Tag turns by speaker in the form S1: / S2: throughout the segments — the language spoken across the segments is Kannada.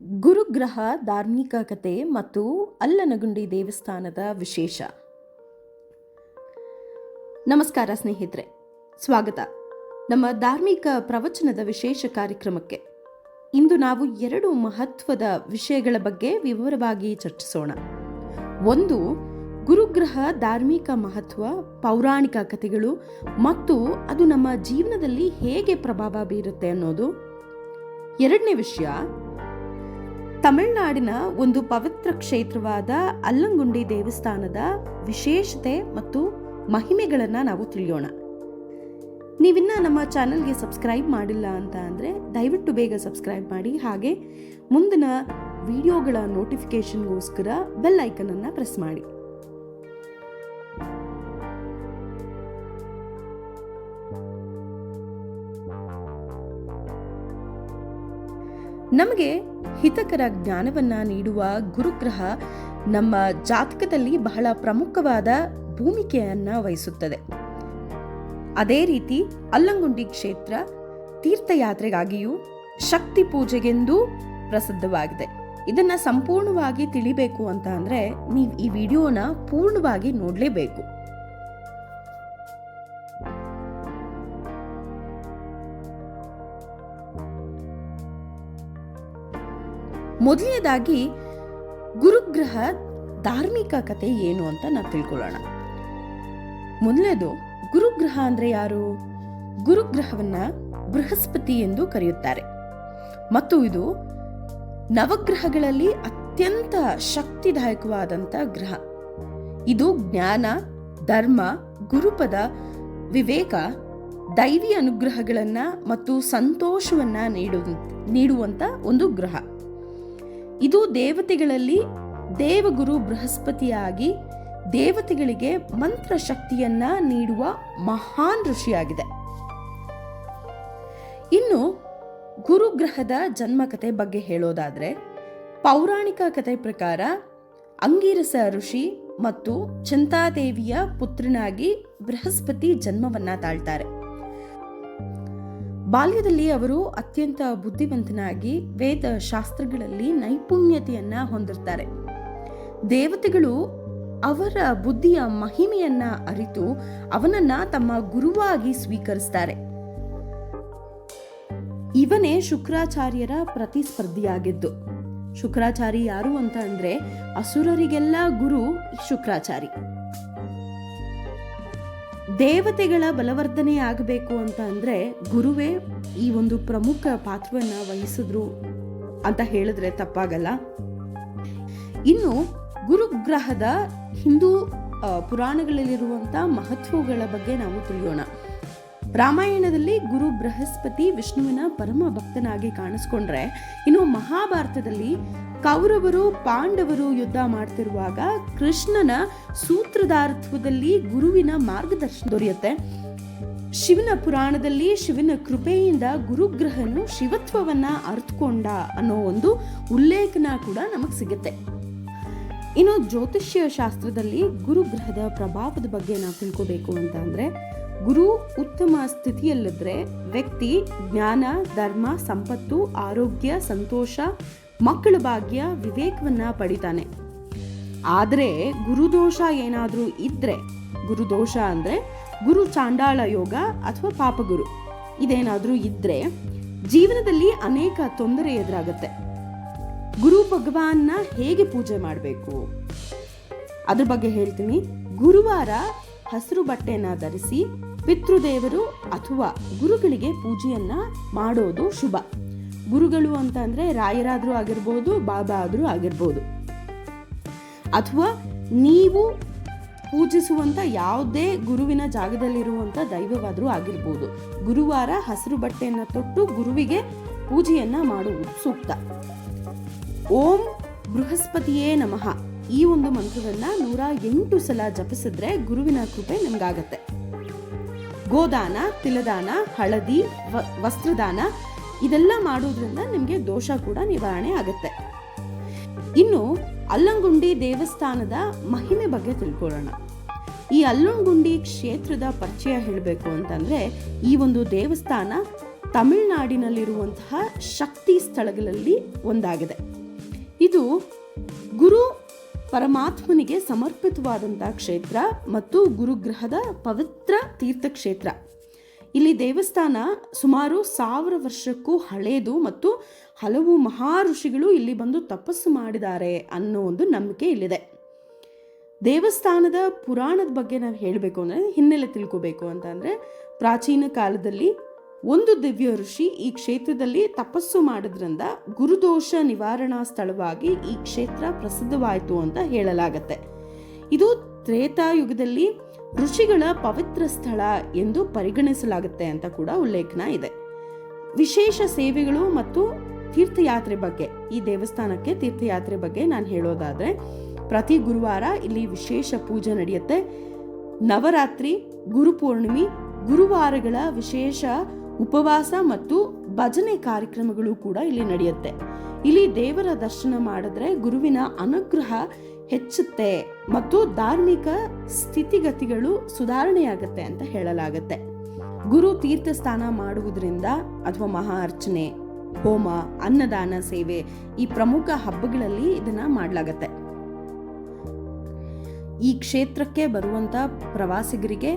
S1: ಗುರುಗ್ರಹ ಧಾರ್ಮಿಕ ಕಥೆ ಮತ್ತು ಅಲ್ಲನಗುಂಡಿ ದೇವಸ್ಥಾನದ ವಿಶೇಷ. ನಮಸ್ಕಾರ ಸ್ನೇಹಿತರೆ, ಸ್ವಾಗತ ನಮ್ಮ ಧಾರ್ಮಿಕ ಪ್ರವಚನದ ವಿಶೇಷ ಕಾರ್ಯಕ್ರಮಕ್ಕೆ. ಇಂದು ನಾವು 2 ಮಹತ್ವದ ವಿಷಯಗಳ ಬಗ್ಗೆ ವಿವರವಾಗಿ ಚರ್ಚಿಸೋಣ. ಒಂದು, ಗುರುಗ್ರಹ ಧಾರ್ಮಿಕ ಮಹತ್ವ, ಪೌರಾಣಿಕ ಕಥೆಗಳು ಮತ್ತು ಅದು ನಮ್ಮ ಜೀವನದಲ್ಲಿ ಹೇಗೆ ಪ್ರಭಾವ ಬೀರುತ್ತೆ ಅನ್ನೋದು. ಎರಡನೇ ವಿಷಯ, ತಮಿಳುನಾಡಿನ ಒಂದು ಪವಿತ್ರ ಕ್ಷೇತ್ರವಾದ ಅಲ್ಲಂಗುಂಡಿ ದೇವಸ್ಥಾನದ ವಿಶೇಷತೆ ಮತ್ತು ಮಹಿಮೆಗಳನ್ನು ನಾವು ತಿಳಿಯೋಣ. ನೀವಿನ್ನ ನಮ್ಮ ಚಾನಲ್ಗೆ ಸಬ್ಸ್ಕ್ರೈಬ್ ಮಾಡಿಲ್ಲ ಅಂತ ಅಂದರೆ ದಯವಿಟ್ಟು ಬೇಗ ಸಬ್ಸ್ಕ್ರೈಬ್ ಮಾಡಿ. ಹಾಗೆ ಮುಂದಿನ ವಿಡಿಯೋಗಳ ನೋಟಿಫಿಕೇಶನ್ಗೋಸ್ಕರ ಬೆಲ್ ಐಕನ್ ಅನ್ನು ಪ್ರೆಸ್ ಮಾಡಿ. ನಮಗೆ ಹಿತಕರ ಜ್ಞಾನವನ್ನ ನೀಡುವ ಗುರುಗ್ರಹ ನಮ್ಮ ಜಾತಕದಲ್ಲಿ ಬಹಳ ಪ್ರಮುಖವಾದ ಭೂಮಿಕೆಯನ್ನ ವಹಿಸುತ್ತದೆ. ಅದೇ ರೀತಿ ಅಲ್ಲಂಗುಂಡಿ ಕ್ಷೇತ್ರ ತೀರ್ಥಯಾತ್ರೆಗಾಗಿಯೂ ಶಕ್ತಿ ಪೂಜೆಗೆಂದೂ ಪ್ರಸಿದ್ಧವಾಗಿದೆ. ಇದನ್ನ ಸಂಪೂರ್ಣವಾಗಿ ತಿಳಿಬೇಕು ಅಂತ ಅಂದ್ರೆ ನೀವು ಈ ವಿಡಿಯೋನ ಪೂರ್ಣವಾಗಿ ನೋಡಲೇಬೇಕು. ಮೊದಲನೇದಾಗಿ ಗುರುಗ್ರಹ ಧಾರ್ಮಿಕ ಕಥೆ ಏನು ಅಂತ ನಾವು ತಿಳ್ಕೊಳ್ಳೋಣ. ಮೊದಲನೇದು, ಗುರುಗ್ರಹ ಅಂದ್ರೆ ಯಾರು? ಗುರುಗ್ರಹವನ್ನ ಬೃಹಸ್ಪತಿ ಎಂದು ಕರೆಯುತ್ತಾರೆ ಮತ್ತು ಇದು ನವಗ್ರಹಗಳಲ್ಲಿ ಅತ್ಯಂತ ಶಕ್ತಿದಾಯಕವಾದಂತ ಗ್ರಹ. ಇದು ಜ್ಞಾನ, ಧರ್ಮ, ಗುರುಪದ, ವಿವೇಕ, ದೈವಿ ಅನುಗ್ರಹಗಳನ್ನ ಮತ್ತು ಸಂತೋಷವನ್ನ ನೀಡುವಂತ ಒಂದು ಗ್ರಹ. ಇದು ದೇವತೆಗಳಲ್ಲಿ ದೇವಗುರು ಬೃಹಸ್ಪತಿಯಾಗಿ ದೇವತೆಗಳಿಗೆ ಮಂತ್ರ ಶಕ್ತಿಯನ್ನ ನೀಡುವ ಮಹಾನ್ ಋಷಿಯಾಗಿದೆ. ಇನ್ನು ಗುರುಗ್ರಹದ ಜನ್ಮಕಥೆ ಬಗ್ಗೆ ಹೇಳೋದಾದ್ರೆ, ಪೌರಾಣಿಕ ಕಥೆ ಪ್ರಕಾರ ಅಂಗೀರಸ ಋಷಿ ಮತ್ತು ಚಿಂತಾದೇವಿಯ ಪುತ್ರನಾಗಿ ಬೃಹಸ್ಪತಿ ಜನ್ಮವನ್ನ ತಾಳ್ತಾರೆ. ಬಾಲ್ಯದಲ್ಲಿ ಅವರು ಅತ್ಯಂತ ಬುದ್ಧಿವಂತನಾಗಿ ವೇದ ಶಾಸ್ತ್ರಗಳಲ್ಲಿ ನೈಪುಣ್ಯತೆಯನ್ನ ಹೊಂದಿರ್ತಾರೆ. ದೇವತೆಗಳು ಅವರ ಬುದ್ಧಿಯ ಮಹಿಮೆಯನ್ನ ಅರಿತು ಅವನನ್ನ ತಮ್ಮ ಗುರುವಾಗಿ ಸ್ವೀಕರಿಸ್ತಾರೆ. ಇವನೇ ಶುಕ್ರಾಚಾರ್ಯರ ಪ್ರತಿಸ್ಪರ್ಧಿಯಾಗಿದ್ದು. ಶುಕ್ರಾಚಾರಿ ಯಾರು ಅಂತ ಅಂದ್ರೆ ಅಸುರರಿಗೆಲ್ಲ ಗುರು ಶುಕ್ರಾಚಾರಿ. ದೇವತೆಗಳ ಬಲವರ್ಧನೆ ಆಗಬೇಕು ಅಂತ ಅಂದ್ರೆ ಗುರುವೇ ಈ ಒಂದು ಪ್ರಮುಖ ಪಾತ್ರವನ್ನ ವಹಿಸಿದ್ರು ಅಂತ ಹೇಳಿದ್ರೆ ತಪ್ಪಾಗಲ್ಲ. ಇನ್ನು ಗುರುಗ್ರಹದ ಹಿಂದೂ ಪುರಾಣಗಳಲ್ಲಿರುವಂತ ಮಹತ್ವಗಳ ಬಗ್ಗೆ ನಾವು ತಿಳಿಯೋಣ. ರಾಮಾಯಣದಲ್ಲಿ ಗುರು ಬೃಹಸ್ಪತಿ ವಿಷ್ಣುವಿನ ಪರಮ ಭಕ್ತನಾಗಿ ಕಾಣಿಸ್ಕೊಂಡ್ರೆ, ಇನ್ನು ಮಹಾಭಾರತದಲ್ಲಿ ಕೌರವರು ಪಾಂಡವರು ಯುದ್ಧ ಮಾಡ್ತಿರುವಾಗ ಕೃಷ್ಣನ ಸೂತ್ರಧಾರತ್ವದಲ್ಲಿ ಗುರುವಿನ ಮಾರ್ಗದರ್ಶನ ದೊರೆಯುತ್ತೆ. ಶಿವನ ಪುರಾಣದಲ್ಲಿ ಶಿವನ ಕೃಪೆಯಿಂದ ಗುರುಗ್ರಹನು ಶಿವತ್ವವನ್ನ ಅರ್ಥಕೊಂಡ ಅನ್ನೋ ಒಂದು ಉಲ್ಲೇಖನ ಕೂಡ ನಮಗ್ ಸಿಗುತ್ತೆ. ಇನ್ನು ಜ್ಯೋತಿಷ್ಯ ಶಾಸ್ತ್ರದಲ್ಲಿ ಗುರುಗ್ರಹದ ಪ್ರಭಾವದ ಬಗ್ಗೆ ನಾವು ತಿಳ್ಕೋಬೇಕು ಅಂತ ಅಂದ್ರೆ, ಗುರು ಉತ್ತಮ ಸ್ಥಿತಿಯಲ್ಲಿದ್ರೆ ವ್ಯಕ್ತಿ ಜ್ಞಾನ, ಧರ್ಮ, ಸಂಪತ್ತು, ಆರೋಗ್ಯ, ಸಂತೋಷ, ಮಕ್ಕಳ ಭಾಗ್ಯ, ವಿವೇಕವನ್ನ ಪಡಿತಾನೆ. ಆದರೆ ಗುರುದೋಷ ಏನಾದ್ರೂ ಇದ್ರೆ, ಗುರುದೋಷ ಅಂದ್ರೆ ಗುರು ಚಾಂಡಾಳ ಯೋಗ ಅಥವಾ ಪಾಪಗುರು, ಇದೇನಾದ್ರೂ ಇದ್ರೆ ಜೀವನದಲ್ಲಿ ಅನೇಕ ತೊಂದರೆ ಎದುರಾಗುತ್ತೆ. ಗುರು ಭಗವಾನ್ನ ಹೇಗೆ ಪೂಜೆ ಮಾಡಬೇಕು ಅದ್ರ ಬಗ್ಗೆ ಹೇಳ್ತೀನಿ. ಗುರುವಾರ ಹಸಿರು ಬಟ್ಟೆಯನ್ನ ಧರಿಸಿ ಪಿತೃದೇವರು ಅಥವಾ ಗುರುಗಳಿಗೆ ಪೂಜೆಯನ್ನ ಮಾಡೋದು ಶುಭ. ಗುರುಗಳು ಅಂತ ಅಂದ್ರೆ ರಾಯರಾದ್ರೂ ಆಗಿರ್ಬೋದು, ಬಾಬಾ ಆದ್ರೂ ಆಗಿರ್ಬೋದು, ಅಥವಾ ನೀವು ಪೂಜಿಸುವಂತ ಯಾವುದೇ ಗುರುವಿನ ಜಾಗದಲ್ಲಿರುವಂತ ದೈವವಾದ್ರೂ ಆಗಿರ್ಬೋದು. ಗುರುವಾರ ಹಸಿರು ಬಟ್ಟೆಯನ್ನ ತೊಟ್ಟು ಗುರುವಿಗೆ ಪೂಜೆಯನ್ನ ಮಾಡುವುದು ಸೂಕ್ತ. ಓಂ ಬೃಹಸ್ಪತಿಯೇ ನಮಃ ಈ ಒಂದು ಮಂತ್ರವನ್ನ 108 ಸಲ ಜಪಿಸಿದ್ರೆ ಗುರುವಿನ ಕೃಪೆ ನಿಮ್ಗಾಗತ್ತೆ. ಗೋದಾನ, ತಿಲದಾನ, ಹಳದಿ, ವಸ್ತ್ರದಾನ ಇದೆಲ್ಲ ಮಾಡೋದ್ರಿಂದ ನಿಮ್ಗೆ ದೋಷ ಕೂಡ ನಿವಾರಣೆ ಆಗುತ್ತೆ. ಇನ್ನು ಅಲ್ಲಂಗುಂಡಿ ದೇವಸ್ಥಾನದ ಮಹಿಮೆ ಬಗ್ಗೆ ತಿಳ್ಕೊಳ್ಳೋಣ. ಈ ಅಲ್ಲಂಗುಂಡಿ ಕ್ಷೇತ್ರದ ಪರಿಚಯ ಹೇಳಬೇಕು ಅಂತಂದ್ರೆ, ಈ ಒಂದು ದೇವಸ್ಥಾನ ತಮಿಳುನಾಡಿನಲ್ಲಿರುವಂತಹ ಶಕ್ತಿ ಸ್ಥಳಗಳಲ್ಲಿ ಒಂದಾಗಿದೆ. ಇದು ಗುರು ಪರಮಾತ್ಮನಿಗೆ ಸಮರ್ಪಿತವಾದಂತಹ ಕ್ಷೇತ್ರ ಮತ್ತು ಗುರುಗ್ರಹದ ಪವಿತ್ರ ತೀರ್ಥಕ್ಷೇತ್ರ. ಇಲ್ಲಿ ದೇವಸ್ಥಾನ ಸುಮಾರು 1000 ವರ್ಷಕ್ಕೂ ಹಳೆಯದು ಮತ್ತು ಹಲವು ಮಹಾಋಷಿಗಳು ಇಲ್ಲಿ ಬಂದು ತಪಸ್ಸು ಮಾಡಿದ್ದಾರೆ ಅನ್ನೋ ಒಂದು ನಂಬಿಕೆ ಇಲ್ಲಿದೆ. ದೇವಸ್ಥಾನದ ಪುರಾಣದ ಬಗ್ಗೆ ನಾವು ಹೇಳಬೇಕು ಅಂದರೆ, ಹಿನ್ನೆಲೆ ತಿಳ್ಕೋಬೇಕು ಅಂತಂದರೆ, ಪ್ರಾಚೀನ ಕಾಲದಲ್ಲಿ ಒಂದು ದಿವ್ಯ ಋಷಿ ಈ ಕ್ಷೇತ್ರದಲ್ಲಿ ತಪಸ್ಸು ಮಾಡೋದ್ರಿಂದ ಗುರುದೋಷ ನಿವಾರಣಾ ಸ್ಥಳವಾಗಿ ಈ ಕ್ಷೇತ್ರ ಪ್ರಸಿದ್ಧವಾಯಿತು ಅಂತ ಹೇಳಲಾಗತ್ತೆ. ಇದು ತ್ರೇತಾಯುಗದಲ್ಲಿ ಋಷಿಗಳ ಪವಿತ್ರ ಸ್ಥಳ ಎಂದು ಪರಿಗಣಿಸಲಾಗುತ್ತೆ ಅಂತ ಕೂಡ ಉಲ್ಲೇಖನ ಇದೆ. ವಿಶೇಷ ಸೇವೆಗಳು ಮತ್ತು ತೀರ್ಥಯಾತ್ರೆ ಬಗ್ಗೆ, ಈ ದೇವಸ್ಥಾನಕ್ಕೆ ತೀರ್ಥಯಾತ್ರೆ ಬಗ್ಗೆ ನಾನು ಹೇಳೋದಾದರೆ, ಪ್ರತಿ ಗುರುವಾರ ಇಲ್ಲಿ ವಿಶೇಷ ಪೂಜೆ ನಡೆಯುತ್ತೆ. ನವರಾತ್ರಿ, ಗುರುಪೂರ್ಣಿಮೆ, ಗುರುವಾರಗಳ ವಿಶೇಷ ಉಪವಾಸ ಮತ್ತು ಭಜನೆ ಕಾರ್ಯಕ್ರಮಗಳು ಕೂಡ ಇಲ್ಲಿ ನಡೆಯುತ್ತೆ. ಇಲ್ಲಿ ದೇವರ ದರ್ಶನ ಮಾಡಿದ್ರೆ ಗುರುವಿನ ಅನುಗ್ರಹ ಹೆಚ್ಚುತ್ತೆ ಮತ್ತು ಧಾರ್ಮಿಕ ಸ್ಥಿತಿಗತಿಗಳು ಸುಧಾರಣೆಯಾಗುತ್ತೆ ಅಂತ ಹೇಳಲಾಗುತ್ತೆ. ಗುರು ತೀರ್ಥ ಸ್ನಾನ ಮಾಡುವುದರಿಂದ ಅಥವಾ ಮಹಾ ಅರ್ಚನೆ, ಹೋಮ, ಅನ್ನದಾನ ಸೇವೆ ಈ ಪ್ರಮುಖ ಹಬ್ಬಗಳಲ್ಲಿ ಇದನ್ನ ಮಾಡಲಾಗತ್ತೆ. ಈ ಕ್ಷೇತ್ರಕ್ಕೆ ಬರುವಂತ ಪ್ರವಾಸಿಗರಿಗೆ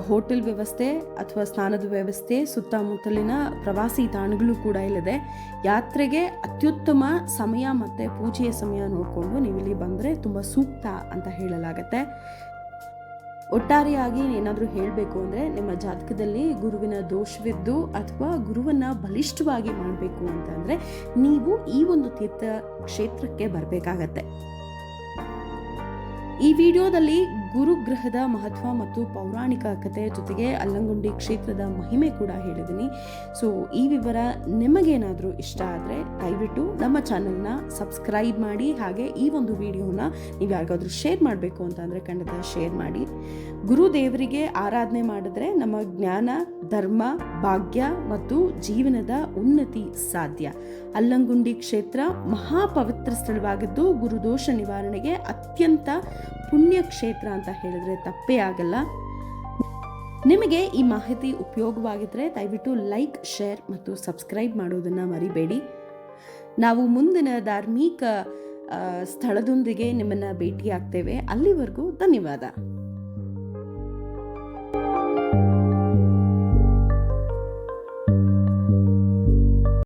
S1: ಹೋಟೆಲ್ ವ್ಯವಸ್ಥೆ ಅಥವಾ ಸ್ನಾನದ ವ್ಯವಸ್ಥೆ, ಸುತ್ತಮುತ್ತಲಿನ ಪ್ರವಾಸಿ ತಾಣಗಳು ಕೂಡ ಇಲ್ಲಿದೆ. ಯಾತ್ರೆಗೆ ಅತ್ಯುತ್ತಮ ಸಮಯ ಮತ್ತು ಪೂಜೆಯ ಸಮಯ ನೋಡಿಕೊಂಡು ನೀವು ಇಲ್ಲಿ ಬಂದರೆ ತುಂಬ ಸೂಕ್ತ ಅಂತ ಹೇಳಲಾಗತ್ತೆ. ಒಟ್ಟಾರೆಯಾಗಿ ಏನಾದರೂ ಹೇಳಬೇಕು ಅಂದರೆ, ನಿಮ್ಮ ಜಾತಕದಲ್ಲಿ ಗುರುವಿನ ದೋಷವಿದ್ದು ಅಥವಾ ಗುರುವನ್ನು ಬಲಿಷ್ಠವಾಗಿ ಮಾಡಬೇಕು ಅಂತಂದರೆ ನೀವು ಈ ಒಂದು ತೀರ್ಥ ಕ್ಷೇತ್ರಕ್ಕೆ ಬರಬೇಕಾಗತ್ತೆ. ಈ ವಿಡಿಯೋದಲ್ಲಿ ಗುರುಗ್ರಹದ ಮಹತ್ವ ಮತ್ತು ಪೌರಾಣಿಕ ಕಥೆಯ ಜೊತೆಗೆ ಅಲ್ಲಂಗುಂಡಿ ಕ್ಷೇತ್ರದ ಮಹಿಮೆ ಕೂಡ ಹೇಳಿದ್ದೀನಿ. ಸೊ ಈ ವಿವರ ನಿಮಗೇನಾದರೂ ಇಷ್ಟ ಆದರೆ ದಯವಿಟ್ಟು ನಮ್ಮ ಚಾನಲ್ನ ಸಬ್ಸ್ಕ್ರೈಬ್ ಮಾಡಿ. ಹಾಗೆ ಈ ಒಂದು ವಿಡಿಯೋನ ನೀವು ಯಾರಿಗಾದ್ರೂ ಶೇರ್ ಮಾಡಬೇಕು ಅಂತಂದರೆ ಖಂಡಿತ ಶೇರ್ ಮಾಡಿ. ಗುರುದೇವರಿಗೆ ಆರಾಧನೆ ಮಾಡಿದ್ರೆ ನಮ್ಮ ಜ್ಞಾನ, ಧರ್ಮ, ಭಾಗ್ಯ ಮತ್ತು ಜೀವನದ ಉನ್ನತಿ ಸಾಧ್ಯ. ಅಲ್ಲಂಗುಂಡಿ ಕ್ಷೇತ್ರ ಮಹಾಪವಿತ್ರ ಸ್ಥಳವಾಗಿದ್ದು ಗುರುದೋಷ ನಿವಾರಣೆಗೆ ಅತ್ಯಂತ ಪುಣ್ಯ ಕ್ಷೇತ್ರ ಅಂತ ಹೇಳಿದ್ರೆ ತಪ್ಪೇ ಆಗಲ್ಲ. ನಿಮಗೆ ಈ ಮಾಹಿತಿ ಉಪಯೋಗವಾಗಿದ್ರೆ ದಯವಿಟ್ಟು ಲೈಕ್, ಶೇರ್ ಮತ್ತು ಸಬ್ಸ್ಕ್ರೈಬ್ ಮಾಡೋದನ್ನು ಮರಿಬೇಡಿ. ನಾವು ಮುಂದಿನ ಧಾರ್ಮಿಕ ಸ್ಥಳದೊಂದಿಗೆ ನಿಮ್ಮನ್ನು ಭೇಟಿಯಾಗ್ತೇವೆ. ಅಲ್ಲಿವರೆಗೂ ಧನ್ಯವಾದ.